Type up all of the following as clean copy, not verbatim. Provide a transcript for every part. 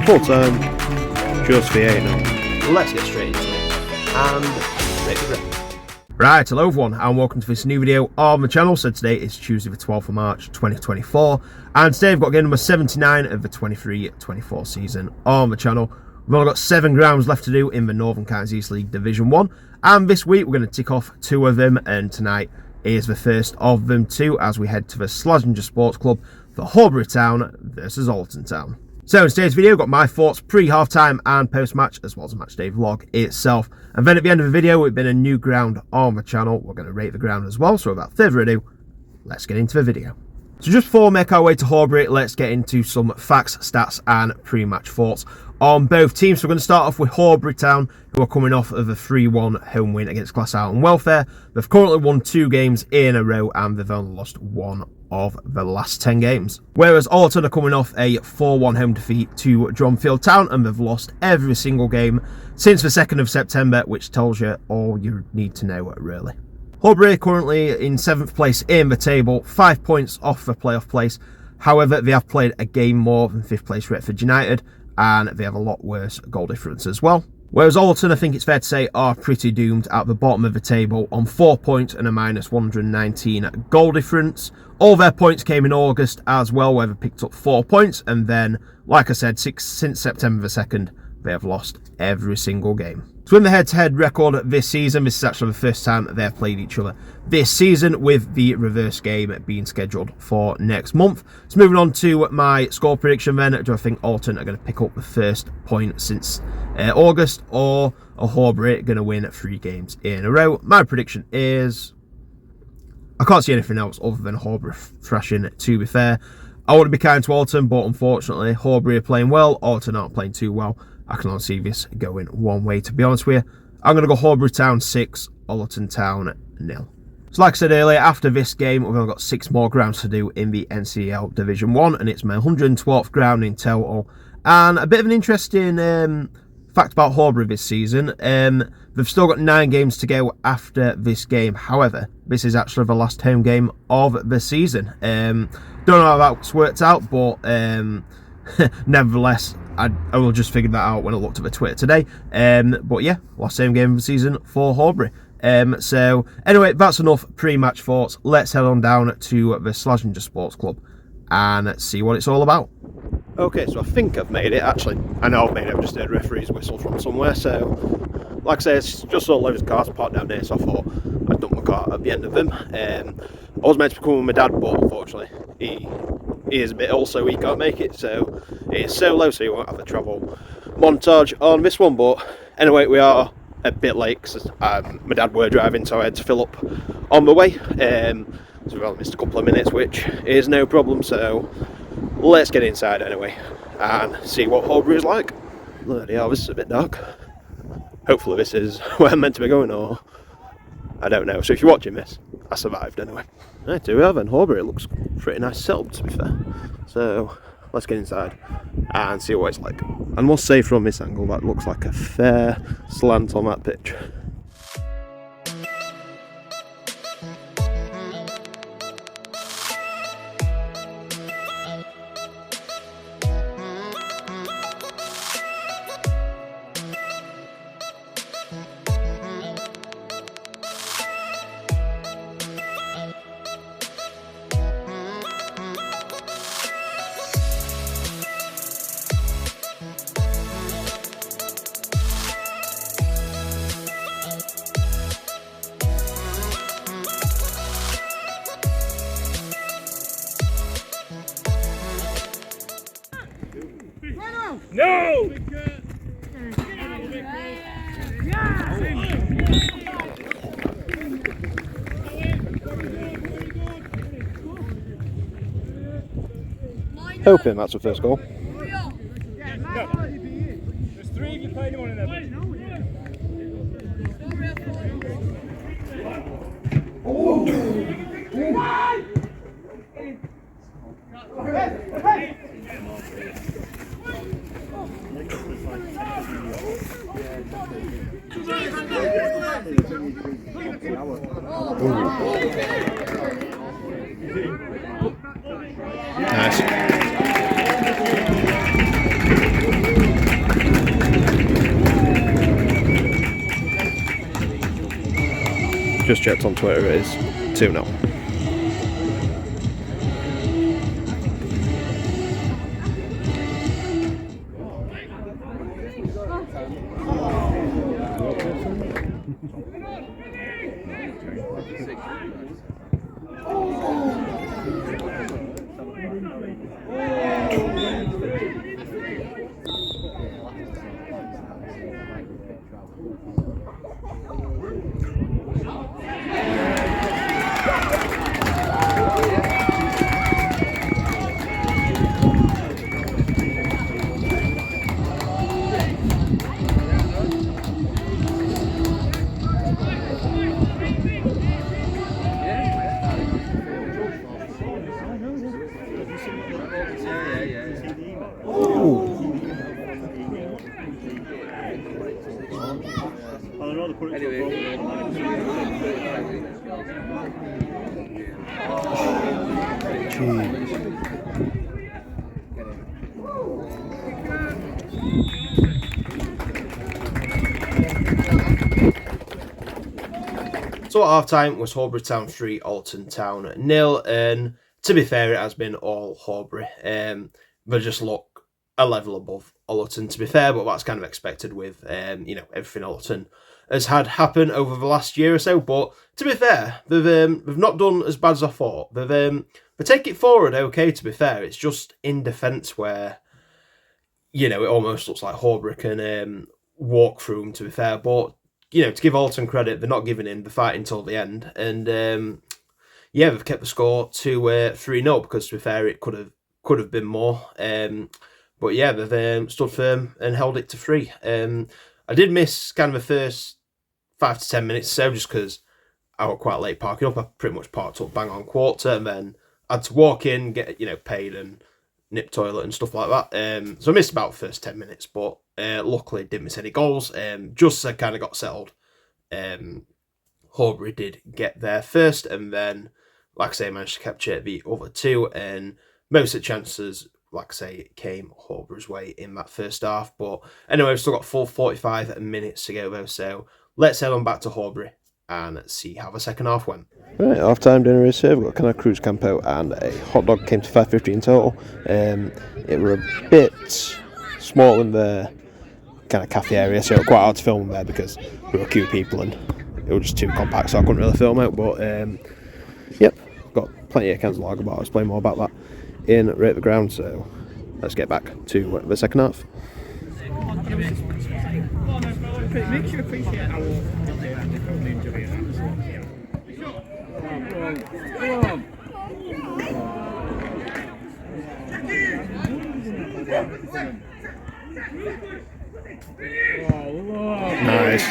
Full time. Just V8 now. Let's get straight into it and make the grip. Right, hello everyone and welcome to this new video on the channel. So today is Tuesday the 12th of March 2024 and today I've got game number 79 of the 23-24 season on the channel. We've only got 7 grounds left to do in the Northern Counties East League Division 1 and this week we're going to tick off 2 of them, and tonight is the first of them too as we head to the Slazengers Sports Club for Horbury Town versus Ollerton Town. So in today's video, I've got my thoughts pre-half-time and post-match, as well as a match day vlog itself. And then at the end of the video, we've been a new ground on the channel. We're going to rate the ground as well. So without further ado, let's get into the video. So just before we make our way to Horbury, let's get into some facts, stats and pre-match thoughts on both teams. So we're going to start off with Horbury Town, who are coming off of a 3-1 home win against Class Out and Welfare. They've currently won 2 games in a row and they've only lost 1 of the last 10 games. Whereas Ollerton are coming off a 4-1 home defeat to Grimsby Town and they've lost every single game since the 2nd of September, which tells you all you need to know really. Horbury currently in 7th place in the table, 5 points off the playoff place. However, they have played a game more than 5th place Retford United and they have a lot worse goal difference as well. Whereas Ollerton, I think it's fair to say, are pretty doomed at the bottom of the table on 4 points and a minus 119 goal difference. All their points came in August as well, where they picked up 4 points. And then, like I said, since September the 2nd, they have lost every single game. So in the head-to-head record this season, this is actually the first time they have played each other this season, with the reverse game being scheduled for next month. So moving on to my score prediction then, do I think Ollerton are going to pick up the first point since August, or are Horbury going to win 3 games in a row? My prediction is, I can't see anything else other than Horbury thrashing, to be fair. I want to be kind to Ollerton, but unfortunately Horbury are playing well, Ollerton aren't playing too well. I can only see this going one way, to be honest with you. I'm going to go Horbury Town 6, Ollerton Town 0. So like I said earlier, after this game, we've only got 6 more grounds to do in the NCEL Division 1, and it's my 112th ground in total. And a bit of an interesting fact about Horbury this season, they've still got 9 games to go after this game. However, this is actually the last home game of the season. Don't know how that's worked out, but nevertheless, I only just figured that out when I looked at the Twitter today. But yeah, last home game of the season for Horbury. So anyway, that's enough pre-match thoughts. Let's head on down to the Slazengers Sports Club and see what it's all about. Okay, so I think I've made it. Actually, I know I've made it. I've just heard a referee's whistle from somewhere. So, like I say, it's just saw loads of cars parked down there, so I thought I'd dump my car at the end of them. I was meant to be coming with my dad, but unfortunately, he is a bit old, so he can't make it. So it's solo, so you won't have the travel montage on this one. But anyway, we are a bit late because my dad were driving, so I had to fill up on the way. So we've only missed a couple of minutes, which is no problem. So let's get inside anyway and see what Horbury is like. Bloody hell, this is a bit dark. Hopefully this is where I'm meant to be going, or I don't know. So if you're watching this, I survived anyway. Right, here we are then. Horbury looks pretty nice setup, to be fair. So let's get inside and see what it's like. I must say, from this angle, that looks like a fair slant on that pitch. No! Hoping that's the first goal. There's 3 of you playing one of them. Nice. Just checked on Twitter, it is 2-0. So at half time was Horbury Town 3, Ollerton Town 0, and to be fair, it has been all Horbury. They just look a level above Ollerton, to be fair, but that's kind of expected with you know, everything Ollerton has had happen over the last year or so. But to be fair, they've not done as bad as I thought. They take it forward okay, to be fair. It's just in defence where, you know, it almost looks like Horbury can walk through them, to be fair. But, you know, to give Ollerton credit, they're not giving in. They're fighting till the end. And, yeah, they've kept the score to 3-0 because, to be fair, it could have been more. But, yeah, they've stood firm and held it to 3. I did miss kind of the first 5 to 10 minutes, so just because I got quite late parking up. I pretty much parked up bang on quarter and then I had to walk in, get, you know, paid and nip toilet and stuff like that. So I missed about the first 10 minutes, but luckily didn't miss any goals. Just as I kind of got settled, Horbury did get there first, and then, like I say, managed to capture the other 2, and most of the chances, like I say, came Horbury's way in that first half. But anyway, we've still got full 45 minutes to go though, so let's head on back to Horbury and see how the second half went. Right, half time dinner is served. We've got kind of cruise campo and a hot dog, came to £5.50 in total. It were a bit small in the kind of cafe area, so it was quite hard to film there because there were a few people and it was just too compact, so I couldn't really film out. But yep, got plenty of cans of lager, but I'll explain more about that in Retford Ground. So let's get back to the second half. Makes you appreciate how they enjoy it. Nice.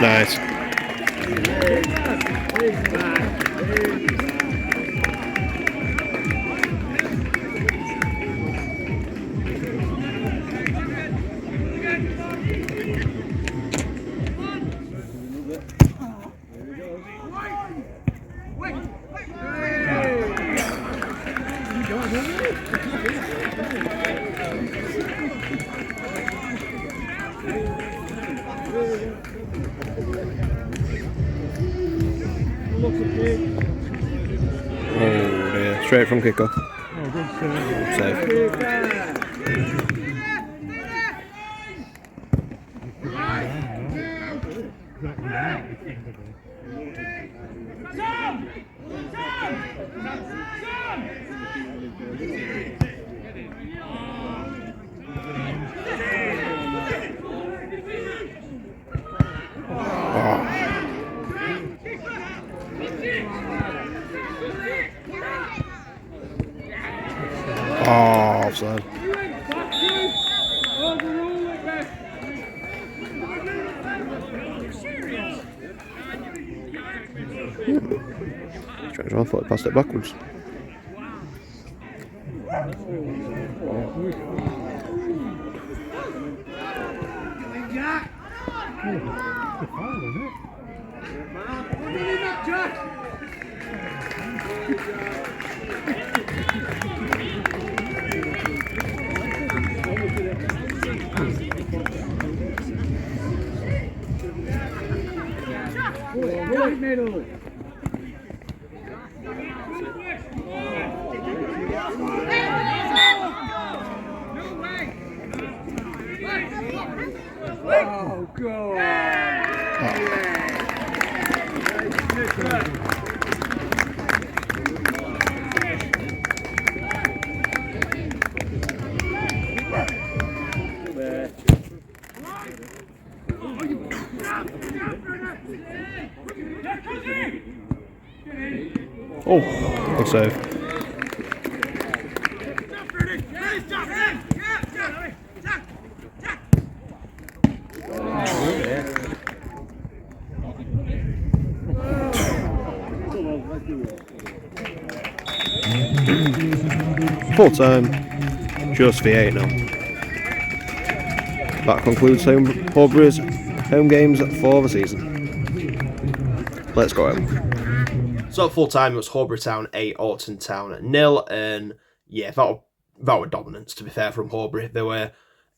Nice. Nice. Oh dear, straight from kickoff. Safe. Oh, offside. Strange, I thought I passed it backwards. Oh, go on! Oh, good save. Full time, just V8 now. That concludes Horbury's home games for the season. Let's go home. So at full time, it was Horbury Town 8, Ollerton Town 0, and yeah, that were dominance, to be fair, from Horbury. They were,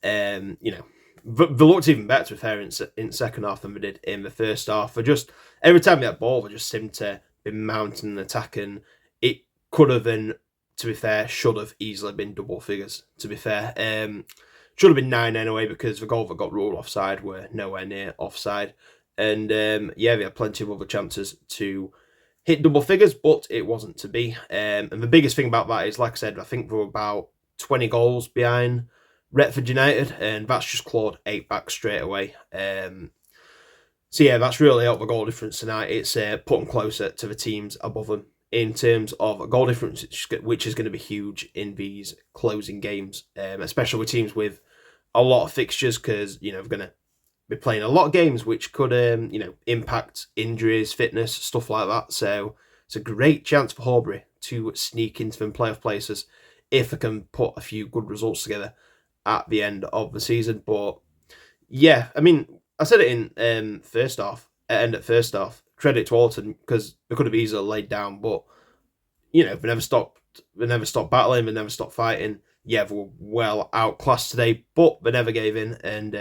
you know, they looked even better, to be fair, in second half than they did in the first half. They just, every time they had ball, they just seemed to be mounting an attack, and it could have been, to be fair, should have easily been double figures, to be fair. Should have been 9 anyway, because the goal that got ruled offside were nowhere near offside. And yeah, they had plenty of other chances to hit double figures, but it wasn't to be. And the biggest thing about that is, like I said, I think they were about 20 goals behind Retford United, and that's just clawed 8 back straight away. So yeah, that's really helped the goal difference tonight. It's put them closer to the teams above them in terms of goal difference, which is going to be huge in these closing games, especially with teams with a lot of fixtures, because, you know, they're going to be playing a lot of games which could, you know, impact injuries, fitness, stuff like that. So it's a great chance for Horbury to sneak into them playoff places if they can put a few good results together at the end of the season. But yeah, I mean, I said it in first half, at first half, credit to Ollerton, because they could have easily laid down, but, you know, they never stopped battling, they never stopped fighting. Yeah, they were well outclassed today, but they never gave in, and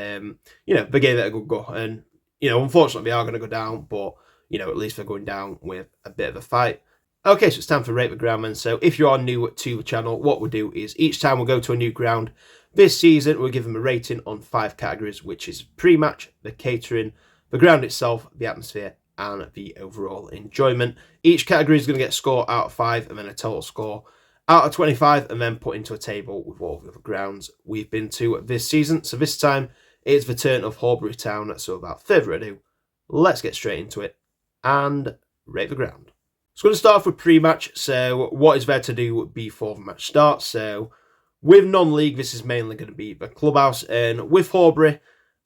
you know, they gave it a good go. And, you know, unfortunately, they are going to go down, but, you know, at least they're going down with a bit of a fight. Okay, so it's time for Rate the Ground, then. So if you are new to the channel, what we'll do is each time we'll go to a new ground. This season, we'll give them a rating on 5 categories, which is pre-match, the catering, the ground itself, the atmosphere, and the overall enjoyment. Each category is going to get a score out of 5, and then a total score out of 25, and then put into a table with all the other grounds we've been to this season. So this time, it's the turn of Horbury Town. So without further ado, let's get straight into it and rate the ground. So we're going to start off with pre-match. So what is there to do before the match starts? So with non-league, this is mainly going to be the clubhouse. And with Horbury,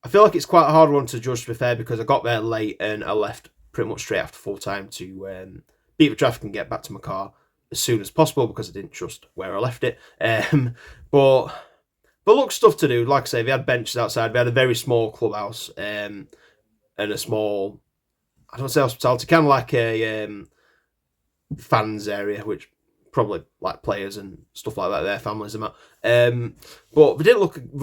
I feel like it's quite a hard one to judge, to be fair, because I got there late and I left pretty much straight after full time to beat the traffic and get back to my car as soon as possible, because I didn't trust where I left it. But look, stuff to do. Like I say, they had benches outside. They had a very small clubhouse and a small, I don't say hospitality, kind of like a fans area, which probably like players and stuff like that, their families and that. But they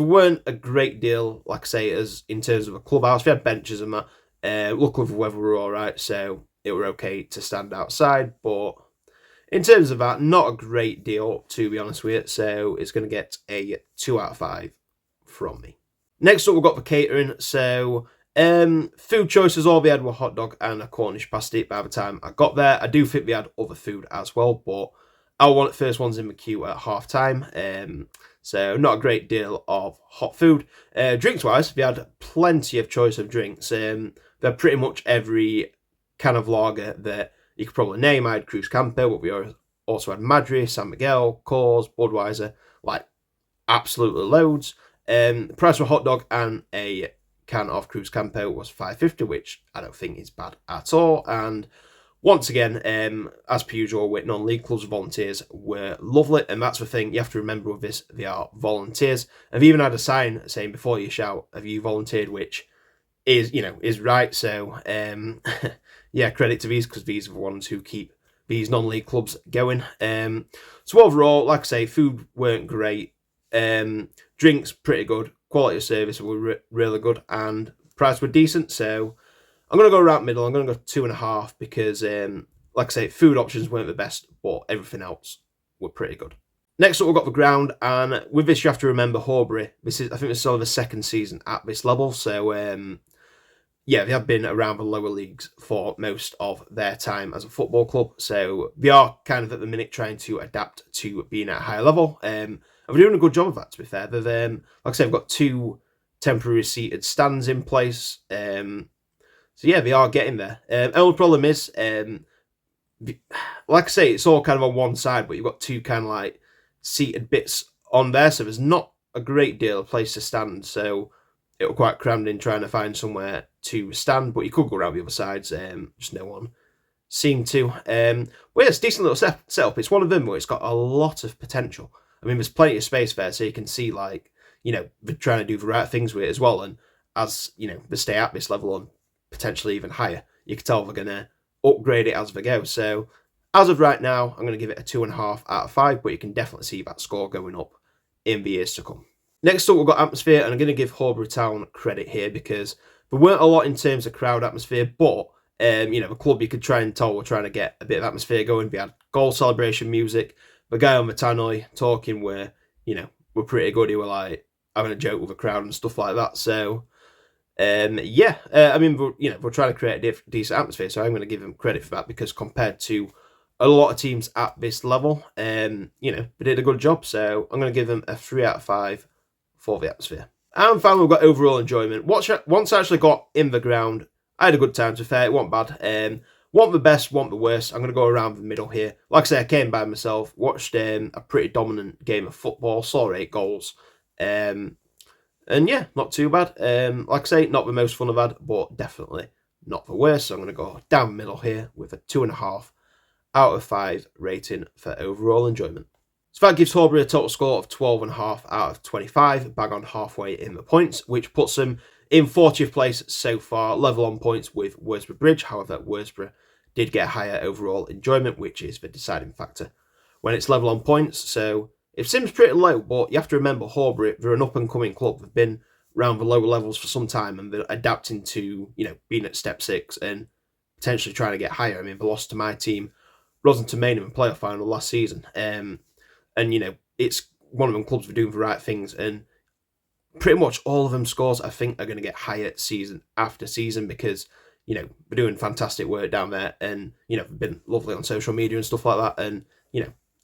weren't a great deal, like I say, as in terms of a clubhouse. We had benches and that. Luckily the weather were all right, so it were okay to stand outside. But in terms of that, not a great deal, to be honest with you. So it's going to get a 2 out of 5 from me. Next up, we've got the catering. So food choices, all we had were hot dog and a Cornish pasty by the time I got there. I do think we had other food as well, but I was one of the first ones in the queue at half time. So not a great deal of hot food. Drinks wise, we had plenty of choice of drinks. They're pretty much every kind of lager that you could probably name. I had Crewe Campo, but we also had Madry, San Miguel, Coors, Budweiser, like absolutely loads. The price of a hot dog and a can of Crewe Campo was $5.50, which I don't think is bad at all. And once again, as per usual, with non-league clubs, volunteers were lovely, and that's the thing you have to remember with this: they are volunteers. I've even had a sign saying "Before you shout, have you volunteered?" which is right. So yeah, credit to these, because these are the ones who keep these non-league clubs going. So overall, like I say, food weren't great, drinks pretty good, quality of service were really good, and price were decent. So I'm going to go right middle. I'm going to go 2.5 because, like I say, food options weren't the best, but everything else were pretty good. Next up, we've got the ground, and with this, you have to remember Horbury. I think this is sort of the second season at this level, so yeah, they have been around the lower leagues for most of their time as a football club, so they are kind of at the minute trying to adapt to being at a higher level. And they're doing a good job of that, to be fair. They've, like I said, they've got 2 temporary seated stands in place. So yeah, they are getting there. Only problem is, like I say, it's all kind of on one side, but you've got 2 kind of like seated bits on there, so there's not a great deal of place to stand. So it was quite crammed in trying to find somewhere to stand, but you could go around the other sides. Just no one seemed to. But yeah, it's a decent little setup. It's one of them where it's got a lot of potential. I mean, there's plenty of space there, so you can see, like, they're trying to do the right things with it as well. And as they stay at this level and potentially even higher, you can tell they're going to upgrade it as they go. So as of right now, I'm going to give it a 2.5 out of 5, but you can definitely see that score going up in the years to come. Next up, we've got atmosphere, and I'm going to give Horbury Town credit here because there weren't a lot in terms of crowd atmosphere, but the club, you could try and tell, were trying to get a bit of atmosphere going. We had goal celebration music. The guy on the tannoy talking were pretty good. He were like having a joke with the crowd and stuff like that. So yeah, I mean, we're trying to create a decent atmosphere, so I'm going to give him credit for that, because compared to a lot of teams at this level, they did a good job. So I'm going to give them a 3 out of 5 for the atmosphere. And finally, we've got overall enjoyment. Once I actually got in the ground, I had a good time, to be fair. It wasn't bad. Want the best, want the worst. I'm going to go around the middle here. Like I say, I came by myself, watched a pretty dominant game of football, saw 8 goals. And yeah, not too bad. Like I say, not the most fun I've had, but definitely not the worst. So I'm going to go down the middle here with a 2.5 out of 5 rating for overall enjoyment. So that gives Horbury a total score of 12.5 out of 25, bang on halfway in the points, which puts them in 40th place so far, level on points with Worsborough Bridge. However, Worsborough did get higher overall enjoyment, which is the deciding factor when it's level on points. So it seems pretty low, but you have to remember Horbury, they're an up-and-coming club. They've been around the lower levels for some time, and they're adapting to, being at step 6 and potentially trying to get higher. I mean, they lost to my team, Rossington Main, in the playoff final last season. And, it's one of them clubs for doing the right things, and pretty much all of them scores, I think, are going to get higher season after season, because, they're doing fantastic work down there, and, they've been lovely on social media and stuff like that, and,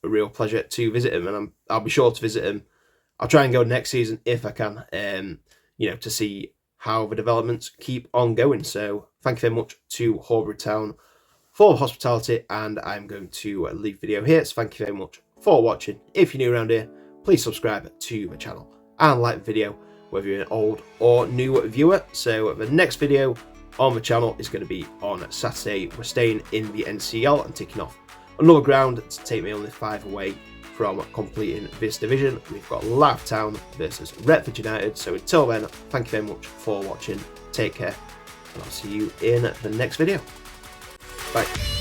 a real pleasure to visit them, and I'll be sure to visit them. I'll try and go next season if I can, to see how the developments keep on going. So thank you very much to Horbury Town for the hospitality, and I'm going to leave the video here. So thank you very much for watching. If you're new around here, please subscribe to the channel and like the video, whether you're an old or new viewer. So the next video on the channel is going to be on Saturday. We're staying in the NCEL and ticking off another ground to take me only 5 away from completing this division. We've got Leicester Town versus Retford United. So until then, thank you very much for watching. Take care, and I'll see you in the next video. Bye.